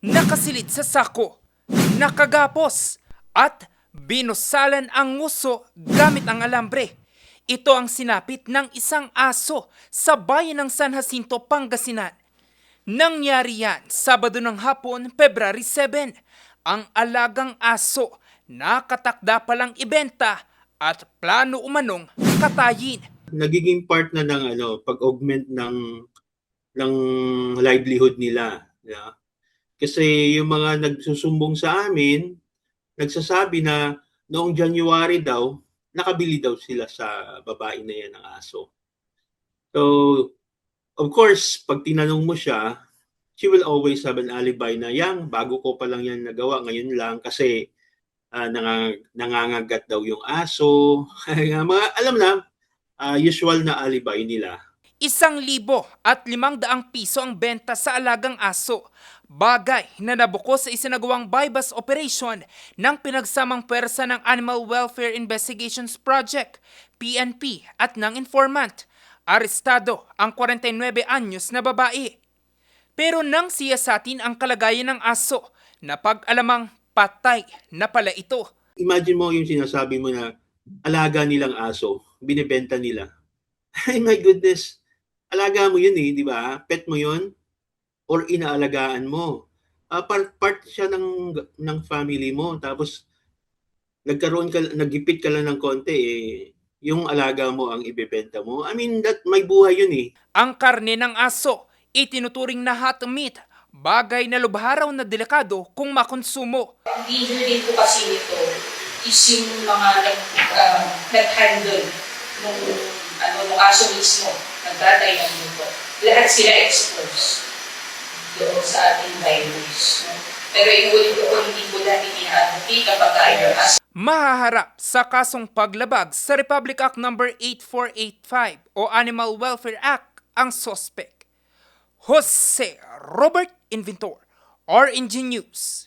nakasilid sa sako, nakagapos, at binusalan ang nguso gamit ang alambre. Ito ang sinapit ng isang aso sa bayan ng San Jacinto, Pangasinan. Nangyari yan Sabado ng hapon, February 7. Ang alagang aso nakatakda palang ibenta at plano umanong katayin. Nagiging part na ng pag-augment ng livelihood nila. Yeah? Kasi yung mga nagsusumbong sa amin, nagsasabi na noong January daw, nakabili daw sila sa babae na yan ng aso. So, of course, pag tinanong mo siya, she will always have an alibi na yang bago ko pa lang yan nagawa, ngayon lang kasi nangangagat daw yung aso. Mga, alam na, usual na alibi nila. 1,500 piso ang benta sa alagang aso. Bagay na nabuko sa isinagawang bypass operation ng pinagsamang pwersa ng Animal Welfare Investigations Project, PNP, at ng informant. Arestado ang 49 anyos na babae. Pero nang siyasatin ang kalagayan ng aso, napag-alamang patay na pala ito. Imagine mo yung sinasabi mo na alaga nilang aso, binibenta nila. Ay my goodness, alaga mo yun di ba? Pet mo yun or inaalagaan mo. Part siya ng family mo. Tapos naggipit ka lang ng konti yung alaga mo ang ibebenta mo. I mean, may buhay yun Ang karne ng aso, itinuturing na hot meat, bagay na lubharaw na delikado kung makonsumo. Ang leader din po kasi nito is yung mga nag-handle nung aso mismo, nagtatay ng luto. Lahat sila experts doon sa ating bylaws. Pero yung ulit ko hindi po dahil ina-advocate kapag tayo ng aso. Mahaharap sa kasong paglabag sa Republic Act No. 8485 o Animal Welfare Act ang sospek. Jose Robert Inventor, RNG News.